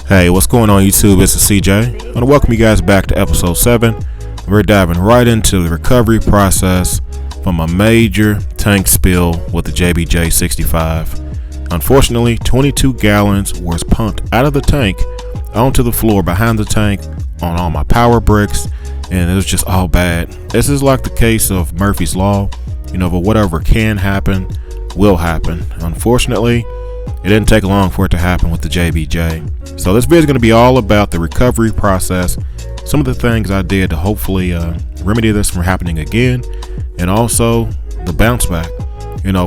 Hey, what's going on YouTube? It's CJ. I want to welcome you guys back to episode 7. We're diving right into the recovery process from a major tank spill with the JBJ65. Unfortunately, 22 gallons was pumped out of the tank onto the floor behind the tank on all my power bricks, and it was just all bad. This is like the case of Murphy's Law, but whatever can happen will happen. Unfortunately, it didn't take long for it to happen with the JBJ. So this video is going to be all about the recovery process, some of the things I did to hopefully remedy this from happening again, and also the bounce back.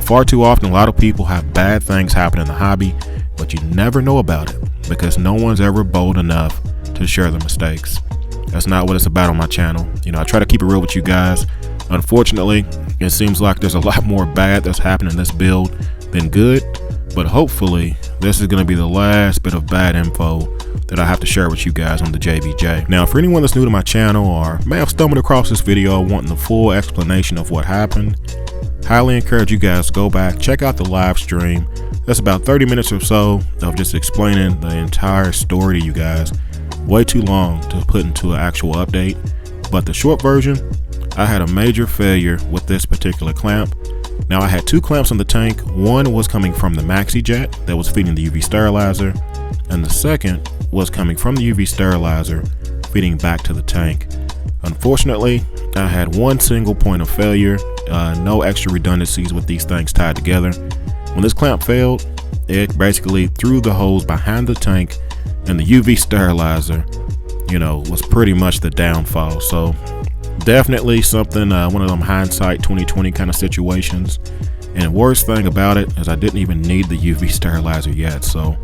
Far too often a lot of people have bad things happen in the hobby, but you never know about it because no one's ever bold enough to share the mistakes. That's not what it's about on my channel. I try to keep it real with you guys. Unfortunately, it seems like there's a lot more bad that's happening in this build than good, but hopefully this is going to be the last bit of bad info that I have to share with you guys on the JBJ. Now, for anyone that's new to my channel or may have stumbled across this video wanting the full explanation of what happened, highly encourage you guys to go back, check out the live stream. That's about 30 minutes or so of just explaining the entire story to you guys. Way too long to put into an actual update, but the short version, I had a major failure with this particular clamp. Now, I had two clamps on the tank. One was coming from the maxi jet that was feeding the UV sterilizer, and the second was coming from the UV sterilizer feeding back to the tank. Unfortunately, I had one single point of failure, no extra redundancies with these things tied together. When this clamp failed, it basically threw the hose behind the tank, and the UV sterilizer, was pretty much the downfall. So definitely something, one of them hindsight 2020 kind of situations. And the worst thing about it is I didn't even need the UV sterilizer yet. So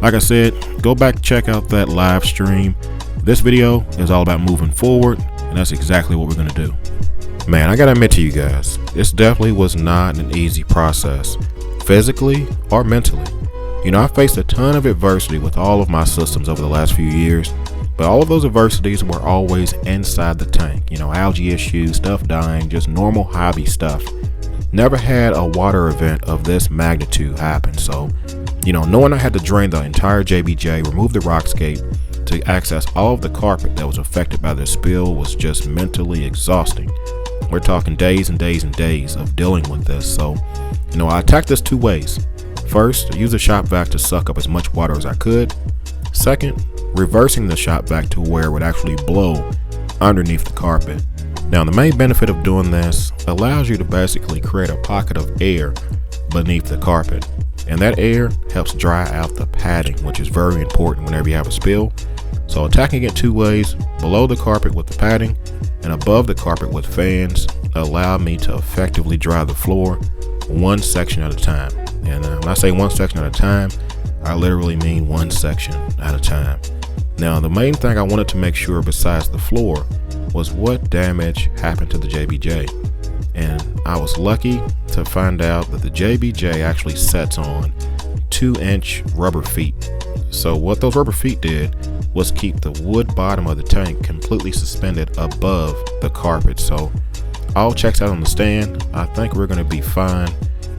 like I said, go back, check out that live stream. This video is all about moving forward, and that's exactly what we're going to do. Man, I gotta admit to you guys, this definitely was not an easy process, physically or mentally. I faced a ton of adversity with all of my systems over the last few years, but all of those adversities were always inside the tank. Algae issues, stuff dying, just normal hobby stuff. Never had a water event of this magnitude happen. So, knowing I had to drain the entire JBJ, remove the rockscape to access all of the carpet that was affected by the spill was just mentally exhausting. We're talking days and days and days of dealing with this. So, I attacked this two ways. First, use the shop vac to suck up as much water as I could. Second, reversing the shop vac to where it would actually blow underneath the carpet. Now, the main benefit of doing this allows you to basically create a pocket of air beneath the carpet, and that air helps dry out the padding, which is very important whenever you have a spill. So attacking it two ways, below the carpet with the padding and above the carpet with fans, allowed me to effectively dry the floor one section at a time. And when I say one section at a time, I literally mean one section at a time. Now, the main thing I wanted to make sure besides the floor was what damage happened to the JBJ. And I was lucky to find out that the JBJ actually sets on 2-inch rubber feet. So what those rubber feet did was keep the wood bottom of the tank completely suspended above the carpet. So all checks out on the stand. I think we're going to be fine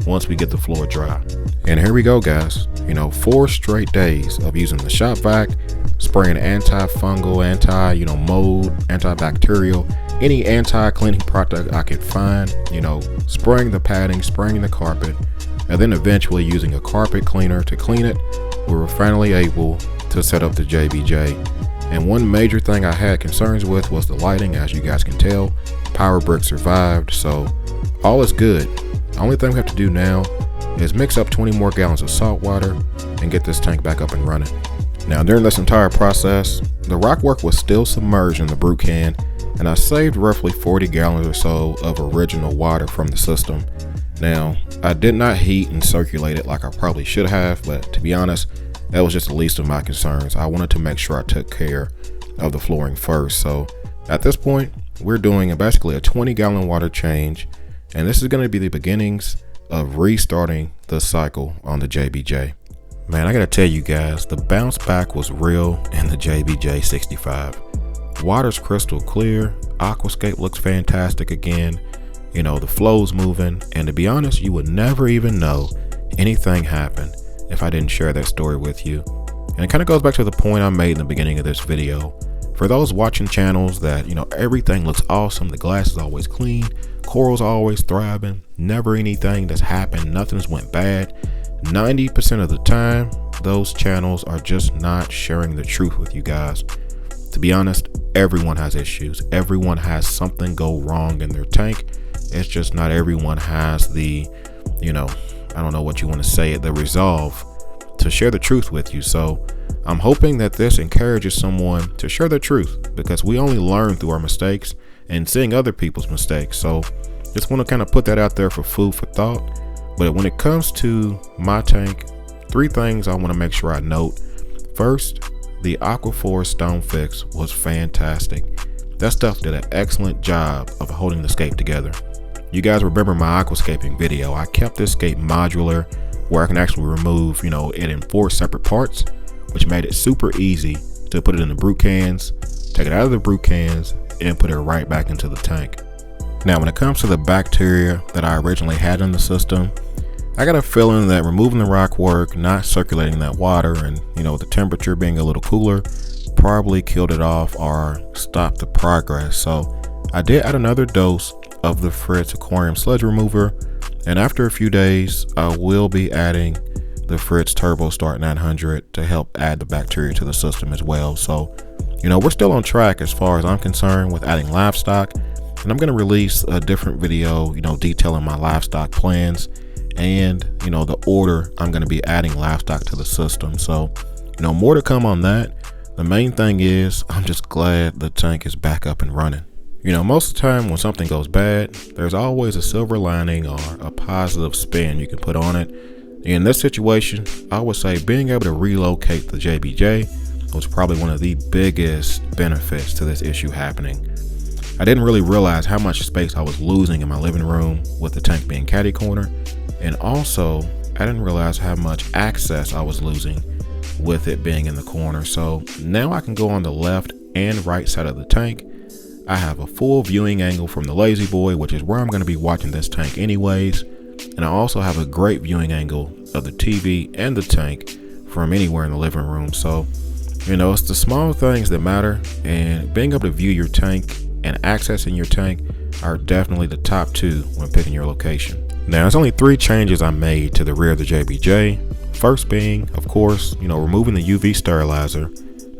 once we get the floor dry. And here we go, guys. 4 straight days of using the shop vac, spraying anti-fungal, mold, antibacterial, any anti-cleaning product I could find, spraying the padding, spraying the carpet, and then eventually using a carpet cleaner to clean it. We were finally able to set up the JBJ. And one major thing I had concerns with was the lighting. As you guys can tell, power brick survived, so all is good. The only thing we have to do now is mix up 20 more gallons of salt water and get this tank back up and running. Now, during this entire process, the rock work was still submerged in the brew can, and I saved roughly 40 gallons or so of original water from the system. Now, I did not heat and circulate it like I probably should have, but to be honest, that was just the least of my concerns. I wanted to make sure I took care of the flooring first. So at this point, we're doing basically a 20-gallon water change, and this is going to be the beginnings of restarting the cycle on the JBJ. Man, I gotta tell you guys, the bounce back was real in the JBJ65. Water's crystal clear, aquascape looks fantastic again, the flow's moving, and to be honest, you would never even know anything happened if I didn't share that story with you. And it kind of goes back to the point I made in the beginning of this video. For those watching channels that, everything looks awesome, the glass is always clean, corals are always thriving, never anything that's happened, nothing's went bad, 90% of the time, those channels are just not sharing the truth with you guys. To be honest, everyone has issues. Everyone has something go wrong in their tank. It's just not everyone has the, I don't know what you want to say, the resolve to share the truth with you. So I'm hoping that this encourages someone to share the truth, because we only learn through our mistakes and seeing other people's mistakes. So just want to kind of put that out there for food for thought. But when it comes to my tank, 3 things I want to make sure I note. First, the Aqua 4 stone fix was fantastic. That stuff did an excellent job of holding the scape together. You guys remember my aquascaping video. I kept this scape modular where I can actually remove, it in 4 separate parts, which made it super easy to put it in the brew cans, take it out of the brew cans, and put it right back into the tank. Now, when it comes to the bacteria that I originally had in the system, I got a feeling that removing the rock work, not circulating that water, and with the temperature being a little cooler, probably killed it off or stopped the progress. So I did add another dose of the Fritz Aquarium sludge remover, and after a few days I will be adding the Fritz Turbo Start 900 to help add the bacteria to the system as well. So we're still on track as far as I'm concerned with adding Livestock, and I'm going to release a different video detailing my Livestock plans and the order I'm going to be adding Livestock to the system. So more to come on that. The main thing is I'm just glad the tank is back up and running. Most of the time when something goes bad, there's always a silver lining or a positive spin you can put on it. In this situation, I would say being able to relocate the JBJ was probably one of the biggest benefits to this issue happening. I didn't really realize how much space I was losing in my living room with the tank being catty corner, and also I didn't realize how much access I was losing with it being in the corner. So now I can go on the left and right side of the tank. I have a full viewing angle from the Lazy Boy, which is where I'm going to be watching this tank anyways, and I also have a great viewing angle of the TV and the tank from anywhere in the living room. So it's the small things that matter, and being able to view your tank and accessing your tank are definitely the top 2 when picking your location. Now, there's only 3 changes I made to the rear of the JBJ. First being, of course, removing the UV sterilizer,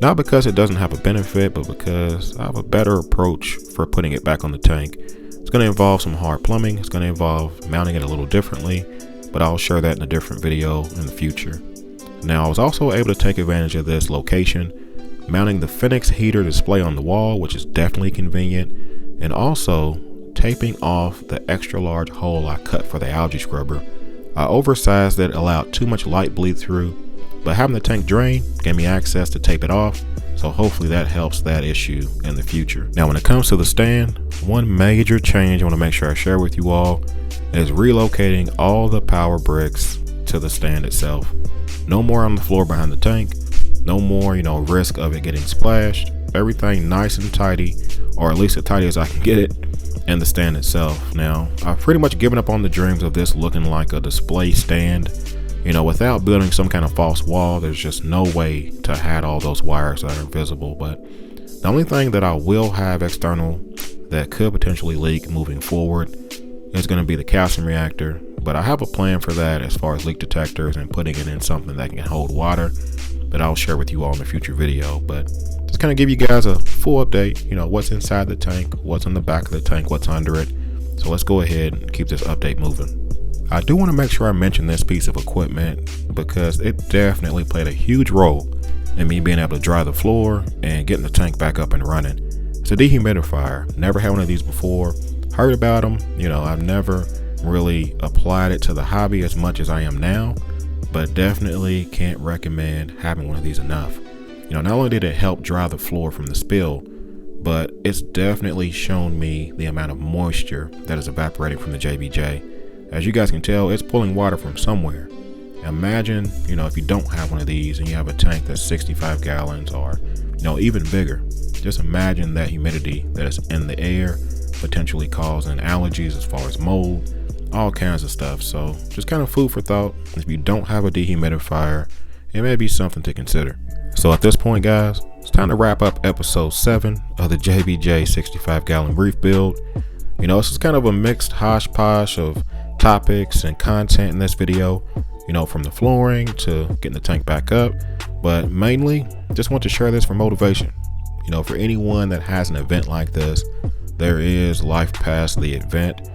not because it doesn't have a benefit, but because I have a better approach for putting it back on the tank. It's going to involve some hard plumbing. It's going to involve mounting it a little differently, but I'll share that in a different video in the future. Now, I was also able to take advantage of this location, mounting the Finnex heater display on the wall, which is definitely convenient, and also taping off the extra large hole I cut for the algae scrubber. I oversized it, allowed too much light bleed through, but having the tank drain gave me access to tape it off, so hopefully that helps that issue in the future. Now, when it comes to the stand, one major change I want to make sure I share with you all is relocating all the power bricks to the stand itself. No more on the floor behind the tank, no more risk of it getting splashed. Everything nice and tidy, or at least as tidy as I can get it, and the stand itself. Now, I've pretty much given up on the dreams of this looking like a display stand. Without building some kind of false wall, there's just no way to hide all those wires that are visible. But the only thing that I will have external that could potentially leak moving forward is going to be the calcium reactor. But I have a plan for that as far as leak detectors and putting it in something that can hold water that I'll share with you all in a future video. But just kind of give you guys a full update, what's inside the tank, what's in the back of the tank, what's under it. So let's go ahead and keep this update moving. I do want to make sure I mention this piece of equipment because it definitely played a huge role in me being able to dry the floor and getting the tank back up and running. It's a dehumidifier. Never had one of these before. Heard about them. I've never really applied it to the hobby as much as I am now, but definitely can't recommend having one of these enough. Not only did it help dry the floor from the spill, but it's definitely shown me the amount of moisture that is evaporating from the JBJ. As you guys can tell, it's pulling water from somewhere. Imagine, if you don't have one of these and you have a tank that's 65 gallons or, even bigger. Just imagine that humidity that is in the air, potentially causing allergies as far as mold, all kinds of stuff. So just kind of food for thought. If you don't have a dehumidifier, it may be something to consider. So at this point, guys, it's time to wrap up episode 7 of the JBJ 65 gallon reef build. You know, this is kind of a mixed hodgepodge of topics and content in this video, you know, from the flooring to getting the tank back up, but mainly just want to share this for motivation. You know, for anyone that has an event like this, there is life past the event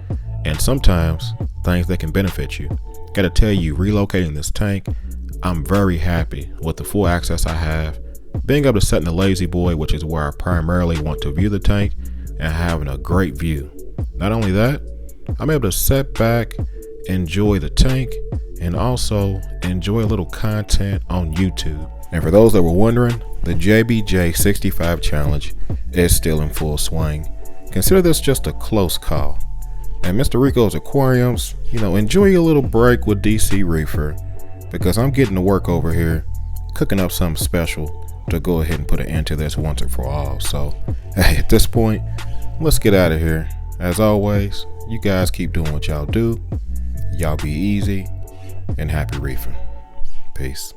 and sometimes things that can benefit you. Gotta tell you, relocating this tank, I'm very happy with the full access I have, being able to sit in the lazy boy, which is where I primarily want to view the tank, and having a great view. Not only that, I'm able to sit back, enjoy the tank, and also enjoy a little content on YouTube. And for those that were wondering, the JBJ 65 challenge is still in full swing. Consider this just a close call. And Mr. Rico's Aquariums, you know, enjoy a little break with DC Reefer, because I'm getting to work over here, cooking up something special to go ahead and put an end to this once and for all. So, hey, at this point, let's get out of here. As always, you guys keep doing what y'all do. Y'all be easy and happy reefing. Peace.